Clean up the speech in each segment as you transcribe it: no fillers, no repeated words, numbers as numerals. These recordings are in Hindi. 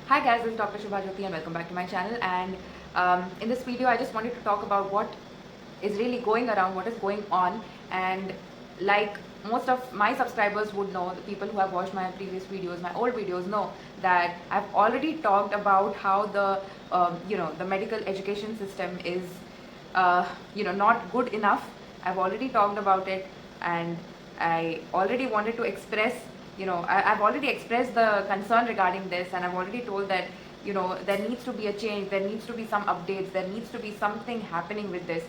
Hi guys, this is Dr. Shubha Jyoti and welcome back to my channel. And in this video, I just wanted to talk about what is really going around, what is going on. And like most of my subscribers would know, the people who have watched my previous videos, my old videos know that I've already talked about how the medical education system is not good enough. I've already talked about it, and I already wanted to express, I've already expressed the concern regarding this, and I've already told that, there needs to be a change, there needs to be some updates, there needs to be something happening with this.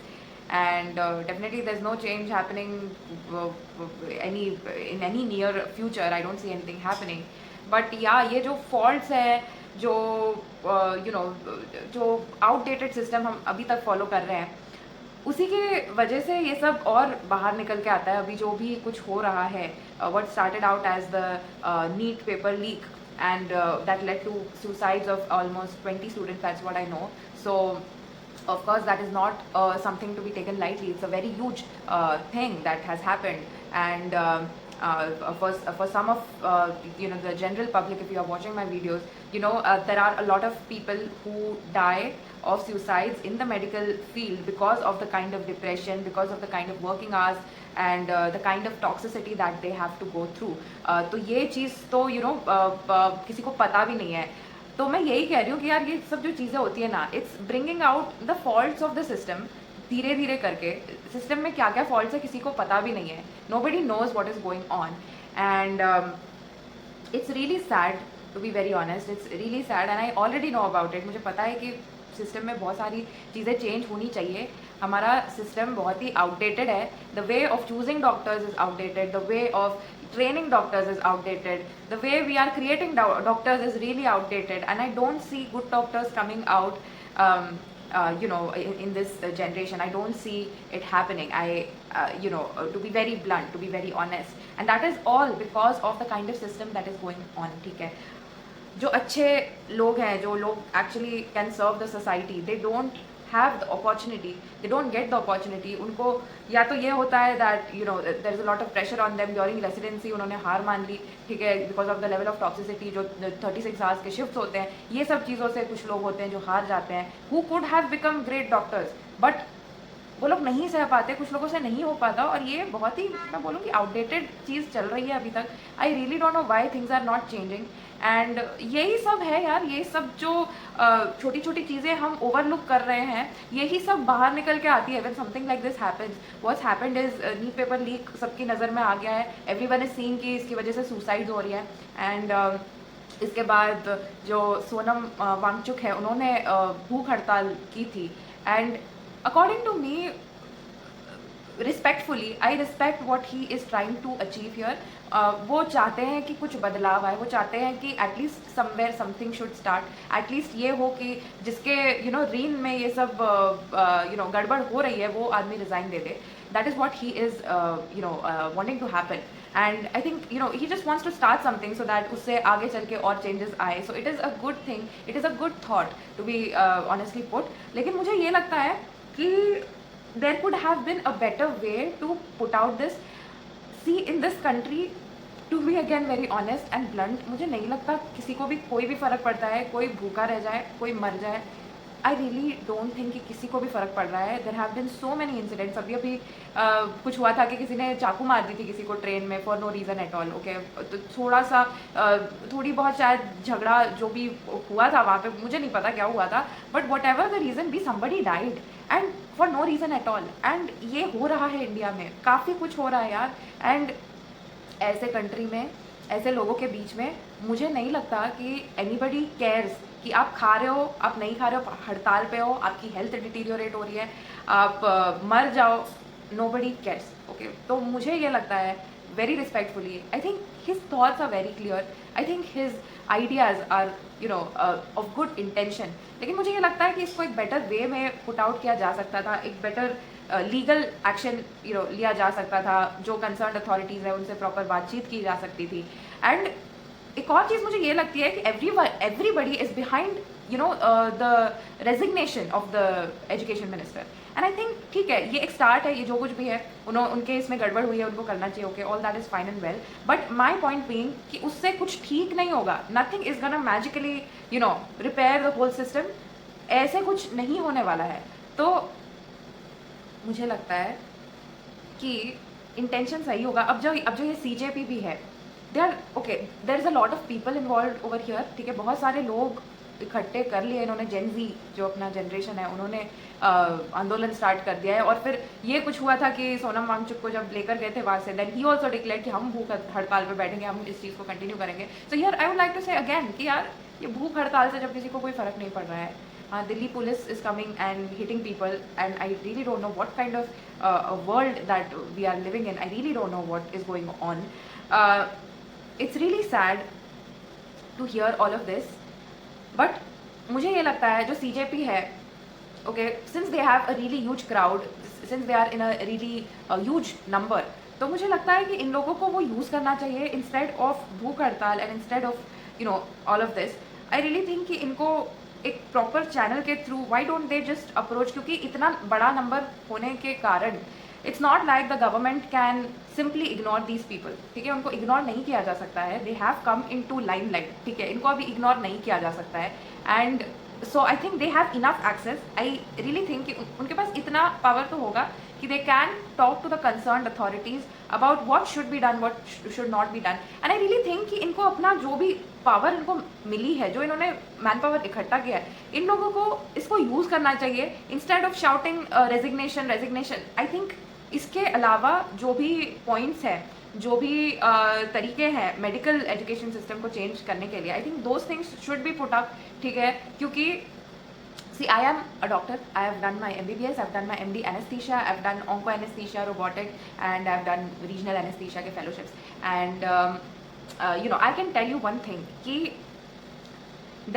And definitely there's no change happening in any near future. I don't see anything happening. But yeah, ये जो faults है, जो जो outdated system हम अभी तक follow कर रहे हैं, उसी के वजह से ये सब और बाहर निकल के आता है. अभी जो भी कुछ हो रहा है, what started out as the NEET paper leak, and that led to suicides of almost 20 students. That's what I know. So of course that is not something to be taken lightly. It's a very huge thing that has happened. And for some of the general public, if you are watching my videos, there are a lot of people who die of suicides in the medical field because of the kind of depression, because of the kind of working hours, and the kind of toxicity that they have to go through. तो ये चीज़ तो किसी को पता भी नहीं है. तो मैं यही कह रही हूँ कि यार ये सब जो चीज़ें होती है ना, it's bringing out the faults of the system. धीरे धीरे करके सिस्टम में क्या क्या फॉल्ट्स है किसी को पता भी नहीं है. Nobody knows what is going on. And it's really sad, to be very honest. It's really sad and I already know about it. मुझे पता है कि सिस्टम में बहुत सारी चीज़ें चेंज होनी चाहिए. हमारा सिस्टम बहुत ही आउटडेटेड है. The way of choosing doctors is outdated, the way of training doctors is outdated, the way we are creating doctors is really outdated, and I don't see good doctors coming out in this generation. I don't see it happening. To be very blunt, to be very honest, and that is all because of the kind of system that is going on. ठीक है, जो अच्छे लोग हैं, जो लोग actually can serve the society, they don't have the opportunity, they don't get the opportunity. उनको या तो ये होता है that there is a lot of pressure on them during residency, उन्होंने हार मान ली, ठीक है, because of the level of toxicity. जो 36 hours के shifts होते हैं, ये सब चीज़ों से कुछ लोग होते हैं जो हार जाते हैं, who could have become great doctors, but वो लोग नहीं सह पाते, कुछ लोगों से नहीं हो पाता. और ये बहुत ही, मैं बोलूँगी, आउटडेटेड चीज़ चल रही है अभी तक. I really don't know why things are not changing. And यही सब है यार, ये सब जो छोटी छोटी चीज़ें हम ओवरलुक कर रहे हैं, यही सब बाहर निकल के आती है when something like this happens. What's happened is NEET paper leak सबकी नज़र में आ गया है. एवरीवन इज सीइंग कि इसकी वजह से सुसाइड हो रही है. एंड इसके बाद जो सोनम वांगचुक है, उन्होंने भूख हड़ताल की थी. And according to me, respectfully, I respect what he is trying to achieve here. वो चाहते हैं कि कुछ बदलाव आए, वो चाहते हैं कि at least somewhere something should start. At least ये हो कि जिसके रीन में ये सब गड़बड़ हो रही है, वो आदमी resign they they. That is what he is wanting to happen. And I think he just wants to start something so that उससे आगे चल के और changes आए. So it is a good thing, it is a good thought to be honestly put. लेकिन मुझे ये लगता है कि there could have been a better way to put out this. See, in this country, to be again very honest and blunt, मुझे नहीं लगता किसी को भी कोई भी फ़र्क पड़ता है. कोई भूखा रह जाए, कोई मर जाए, आई रियली डोंट थिंक कि किसी को भी फ़र्क पड़ रहा है. There have been so many incidents. अभी कुछ हुआ था कि किसी ने चाकू मार दी थी किसी को ट्रेन में for no reason at all. Okay, तो थोड़ा सा थोड़ी बहुत शायद झगड़ा जो भी हुआ था वहाँ पे, मुझे नहीं पता क्या हुआ था, but whatever the reason be, somebody died and for no reason at all. And ये हो रहा है इंडिया में, काफ़ी कुछ हो रहा है यार. एंड ऐसे कंट्री में, ऐसे लोगों के बीच में, मुझे नहीं लगता कि एनीबडी केयर्स कि आप खा रहे हो, आप नहीं खा रहे हो, हड़ताल पे हो, आपकी हेल्थ डिटीरियोरेट हो रही है, आप मर जाओ, नोबडी केयर्स. ओके, तो मुझे ये लगता है, very respectfully, I think his thoughts are very clear. I think his ideas are of good intention. लेकिन मुझे ये लगता है कि इसको एक बेटर वे में पुट आउट किया जा सकता था. एक बेटर लीगल एक्शन लिया जा सकता था. जो कंसर्न अथॉरिटीज़ है उनसे प्रॉपर बातचीत की जा सकती थी. एंड एक और चीज़ मुझे ये लगती है कि everybody is behind the resignation of the education minister, and I think ठीक है, ये एक स्टार्ट है, ये जो कुछ भी है उनके इसमें गड़बड़ हुई है, उनको करना चाहिए, okay, all that is fine and well, but my point being कि उससे कुछ ठीक नहीं होगा, nothing is gonna magically repair the whole system, ऐसे कुछ नहीं होने वाला है। तो मुझे लगता है कि इंटेंशन सही होगा। अब जो ये सीजेपी भी है, they are okay, there is a lot of people involve over here, ठीक है, बहुत सारे लोग इकट्ठे कर लिए इन्होंने, जेन जी जो अपना जनरेशन है उन्होंने आंदोलन स्टार्ट कर दिया है, और फिर ये कुछ हुआ था कि सोनम वांगचुक को जब लेकर गए थे वहाँ से, देन ही ऑल्सो डिक्लेयर कि हम भूख हड़ताल पे बैठेंगे, हम इस चीज़ को कंटिन्यू करेंगे। So here I would like to say again कि यार ये भूख हड़ताल से जब किसी को कोई फ़र्क नहीं पड़ रहा है, Delhi police is coming and hitting people, and I really don't know what kind of a world that we are living in. I really don't know what is going on. It's really sad to hear all of this, but मुझे ये लगता है जो CJP है, okay, since they have a really huge crowd, since they are in a really huge number, तो मुझे लगता है कि इन लोगों को वो यूज़ करना चाहिए instead of भूख हड़ताल and instead of all of this. I really think कि इनको एक प्रॉपर चैनल के through why don't they just approach, क्योंकि इतना बड़ा नंबर होने के कारण it's not like the government can simply ignore these people, ठीक है, उनको इग्नोर नहीं किया जा सकता है, they have come into limelight, ठीक है, इनको अभी इग्नोर नहीं किया जा सकता है, and so I think they have enough access. I really think कि उनके पास इतना पावर तो होगा कि they can talk to the concerned authorities about what should be done, what should not be done, and I really think कि इनको अपना जो भी पावर इनको मिली है, जो इन्होंने मैन पावर इकट्ठा किया है, इन लोगों को इसको यूज़ करना चाहिए instead of shouting resignation. I think इसके अलावा जो भी पॉइंट्स हैं, जो भी तरीके हैं मेडिकल एजुकेशन सिस्टम को चेंज करने के लिए, I think those things should be put up, ठीक है, क्योंकि see, I am a doctor. I have done my MBBS, I've done my MD anesthesia, I've done onco anesthesia, robotic, and I've done regional anesthesia के fellowships. And I can tell you one thing कि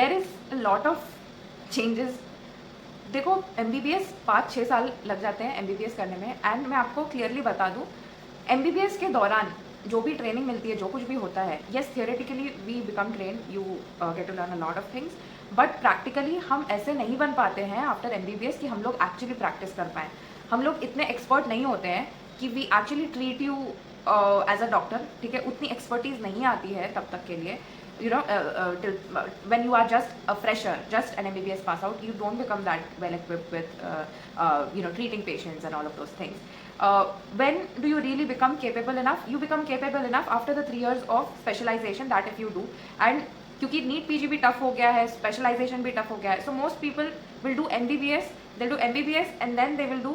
there is a lot of changes. देखो MBBS 5-6 साल लग जाते हैं MBBS करने में, एंड मैं आपको क्लियरली बता दूँ, MBBS के दौरान जो भी ट्रेनिंग मिलती है, जो कुछ भी होता है, yes theoretically we become train, you get to learn a lot of things, but practically हम ऐसे नहीं बन पाते हैं आफ्टर MBBS कि हम लोग एक्चुअली प्रैक्टिस कर पाएँ। हम लोग इतने एक्सपर्ट नहीं होते हैं कि we actually treat you as a doctor, ठीक है, उतनी एक्सपर्टीज़ नहीं आती है तब तक के लिए, when you are just a fresher, just an MBBS pass out, you don't become that well equipped with treating patients and all of those things. When do you really become capable enough? You become capable enough after the 3 years of specialization, that if you do, and क्योंकि नीट पीजी भी टफ हो गया है, स्पेशलाइजेशन भी टफ हो गया है, so most people will do MBBS, they'll do MBBS and then they will do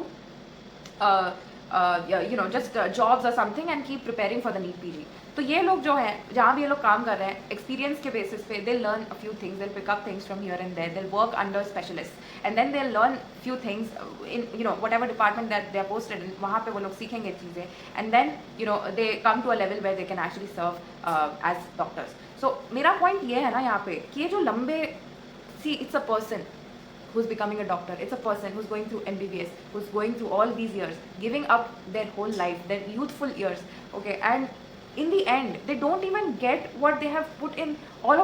just jobs or something and keep preparing for the NEET PG. तो ये लोग जो हैं, जहाँ भी ये लोग काम कर रहे हैं, एक्सपीरियंस के बेसिस पे they'll learn a few things, they'll pick up things from here and there, they'll work under specialists and then they'll learn few things in whatever department that they are posted in, वहाँ पे वो लोग सीखेंगे चीज़ें, and then they come to a level where they can actually serve as doctors. So मेरा पॉइंट ये है ना यहाँ पे कि ये जो लंबे, see, it's a person who's becoming a doctor, it's a person who's going through MBBS, who's going through all these years, giving up their whole life, their youthful years, okay, and in the end they don't even get what they have put in all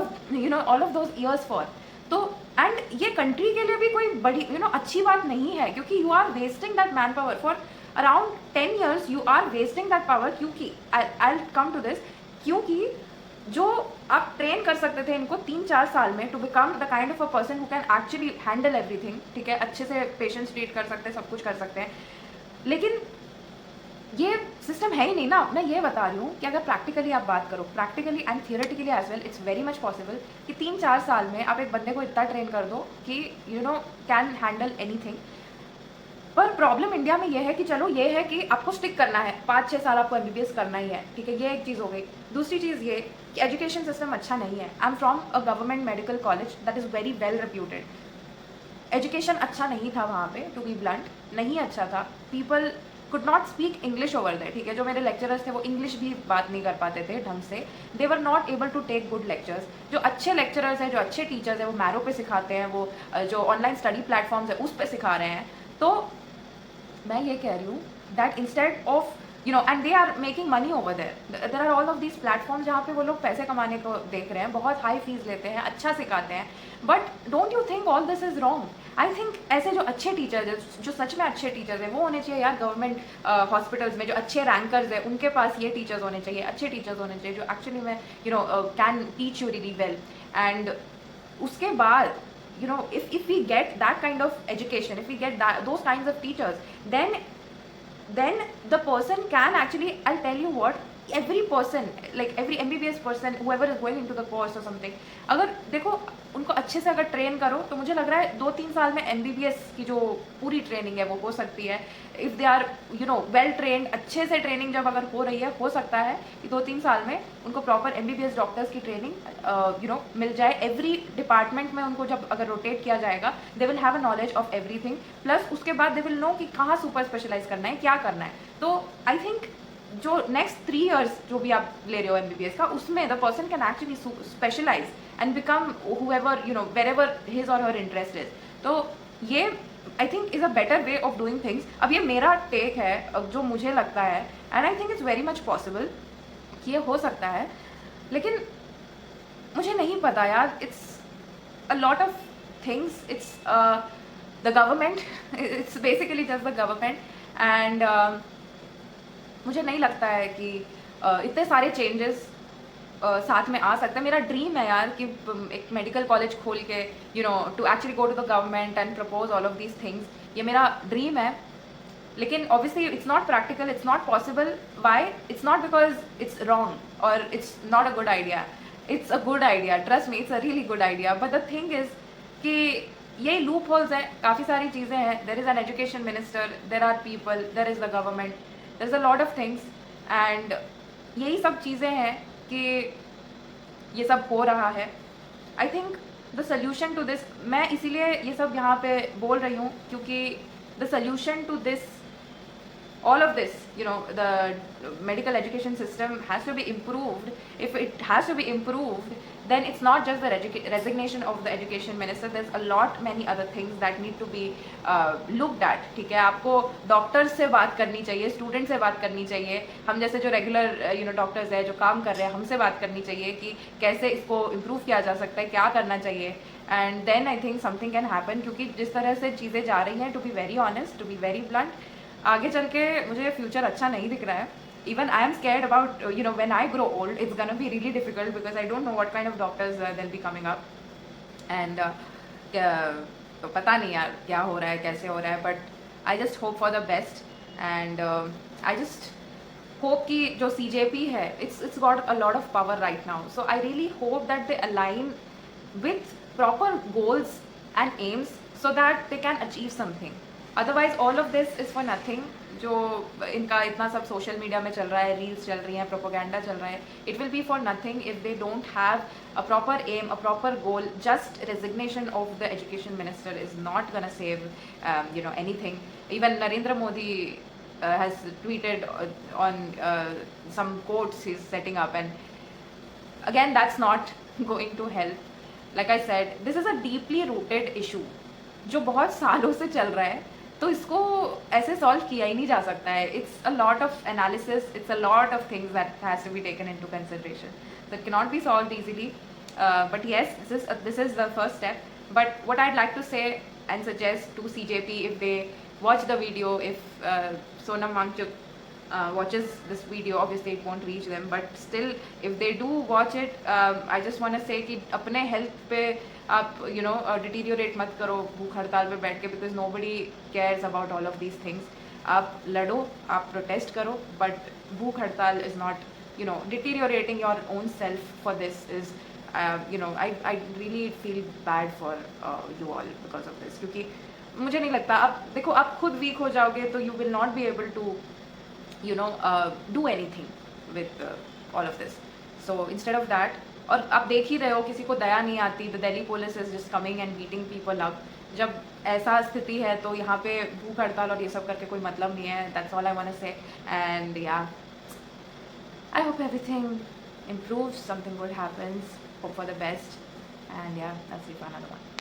of those years for. तो एंड ये कंट्री के लिए भी कोई बड़ी अच्छी बात नहीं है, क्योंकि you are wasting that man power for around 10 years, you are wasting that power, क्योंकि I will come to this, क्योंकि जो आप ट्रेन कर सकते थे इनको 3-4 साल में to become the kind of a person who can actually handle everything, ठीक है, अच्छे से पेशेंट्स ट्रीट कर सकते हैं, सब कुछ कर सकते हैं, लेकिन ये सिस्टम है ही नहीं ना। मैं ये बता रही हूँ कि अगर प्रैक्टिकली आप बात करो, practically and theoretically as well, it's very much possible कि 3-4 साल में आप एक बंदे को इतना ट्रेन कर दो कि कैन हैंडल एनीथिंग। पर प्रॉब्लम इंडिया में ये है कि चलो ये है कि आपको स्टिक करना है, 5-6 साल आपको MBBS करना ही है, ठीक है, ये एक चीज़ हो गई। दूसरी चीज़ ये कि एजुकेशन सिस्टम अच्छा नहीं है। I am from a government medical college that is very well reputed. Education अच्छा नहीं था वहाँ पे, टू बी ब्लंट, नहीं अच्छा था। People could not speak English over there, ठीक है, जो मेरे लेक्चरर्स थे वो इंग्लिश भी बात नहीं कर पाते थे ढंग से। They were not able to take good lectures. जो अच्छे लेक्चरर्स हैं, जो अच्छे टीचर्स हैं, वो मैरो पे सिखाते हैं, वो जो ऑनलाइन स्टडी प्लेटफॉर्म्स है उस पर सिखा रहे हैं। तो मैं ये कह रही हूँ that instead of and they are making money over there. There are all of these platforms जहाँ पे वो लोग पैसे कमाने को देख रहे हैं, बहुत हाई फीस लेते हैं, अच्छा सिखाते हैं. But don't you think all this is wrong? I think ऐसे जो अच्छे टीचर्स हैं, जो सच में अच्छे टीचर्स हैं, वो होने चाहिए यार गवर्नमेंट हॉस्पिटल्स में. जो अच्छे रैंकर्स हैं उनके पास ये टीचर्स होने चाहिए, अच्छे टीचर्स होने चाहिए जो एक्चुअली में can teach you really well. And उसके बाद if we get that kind of education, if we get those kinds of teachers, then the person can actually, I'll tell you what, every person, like every MBBS person, whoever is going into the course or something, अगर देखो उनको अच्छे से अगर ट्रेन करो तो मुझे लग रहा है 2-3 साल में MBBS की जो पूरी ट्रेनिंग है वो हो सकती है. If they are well trained, अच्छे से ट्रेनिंग जब अगर हो रही है, हो सकता है कि 2-3 साल में उनको प्रॉपर MBBS डॉक्टर्स की ट्रेनिंग मिल जाए. एवरी डिपार्टमेंट में उनको जब अगर रोटेट किया जाएगा, they will have a knowledge of everything. Plus उसके बाद दे विल नो कि कहाँ सुपर स्पेशलाइज करना है, क्या करना है. तो आई थिंक जो नेक्स्ट 3 years जो भी आप ले रहे हो MBBS का, उसमें the person can actually specialize and become whoever wherever his or her interest is. तो ये I think is a better way of doing things. अब ये मेरा टेक है जो मुझे लगता है, and I think it's very much possible कि ये हो सकता है. लेकिन मुझे नहीं पता यार, it's a lot of things. It's the government, it's basically just the government. And मुझे नहीं लगता है कि इतने सारे चेंजेस साथ में आ सकते हैं. मेरा ड्रीम है यार कि एक मेडिकल कॉलेज खोल के to actually go to the government and propose all of these things. ये मेरा ड्रीम है. लेकिन obviously it's not practical, it's not possible. Why? It's not because it's wrong और it's not a good idea. It's a good idea, trust me, it's a really good idea. But the thing is कि यही लूप होल्स हैं, काफ़ी सारी चीज़ें हैं. There is an education minister, there are people, there is the government, there is a lot of things. And यही सब चीज़ें हैं कि ये सब हो रहा है. I think the solution to this, मैं इसीलिए ये सब यहाँ पे बोल रही हूँ क्योंकि the solution to this, all of this, the medical education system has to be improved. If it has to be improved, then it's not just the resignation of the education minister. There's a lot many other things that need to be looked at. ठीक है, आपको डॉक्टर्स से बात करनी चाहिए, स्टूडेंट से बात करनी चाहिए, हम जैसे जो रेगुलर डॉक्टर्स है जो काम कर रहे हैं, हमसे बात करनी चाहिए कि कैसे इसको इम्प्रूव किया जा सकता है, क्या करना चाहिए. And then I think something can happen. क्योंकि जिस तरह से चीज़ें जा रही हैं, to be very honest, to be very blunt, आगे चल के मुझे फ्यूचर अच्छा नहीं दिख रहा है. Even I am scared about when I grow old, it's gonna be really difficult because I don't know what kind of doctors will be coming up. And तो पता नहीं यार क्या हो रहा है, कैसे हो रहा है. But I just hope for the best. And I just hope कि जो CJP है, it's got a lot of power right now. So I really hope that they align with proper goals and aims so that they can achieve something. Otherwise all of this is for nothing. जो इनका इतना सब सोशल मीडिया में चल रहा है, रील्स चल रही हैं, प्रोपोगेंडा चल रहा है, it will be for nothing if they don't have a proper aim, a proper goal. Just resignation of the education minister is not gonna save anything. Even Narendra Modi has tweeted on some quotes he's setting up, and again that's not going to help. Like I said, this is a deeply rooted issue जो बहुत सालों से चल रहा है, तो इसको ऐसे सॉल्व किया ही नहीं जा सकता है. It's a lot of analysis, it's a lot of things that has to be taken into consideration. That can not be solved easily. But yes, this is the first step. But what I'd like to say and suggest to CJP, if they watch the video, if Sonam Wangchuk watches this video, obviously it won't reach them, but still if they do watch it, I just want to say कि अपने हेल्थ पे आप डिटीरियोरेट मत करो भूख हड़ताल पे बैठ के, because nobody cares about all of these things. आप लड़ो, आप प्रोटेस्ट करो, बट भूख हड़ताल is not deteriorating your own self for this. Is I really feel bad for you all because of this. क्योंकि मुझे नहीं लगता, आप देखो, आप खुद वीक हो जाओगे तो you will not be able to do anything with all of this. So instead of that, और आप देख ही रहे हो किसी को दया नहीं आती. The Delhi police is just coming and beating people up. जब ऐसा स्थिति है तो यहाँ पे भूख हड़ताल और ये सब करके कोई मतलब नहीं है. That's all I want to say. And yeah, I hope everything improves, something good happens, hope for the best, and yeah, that's it for another one.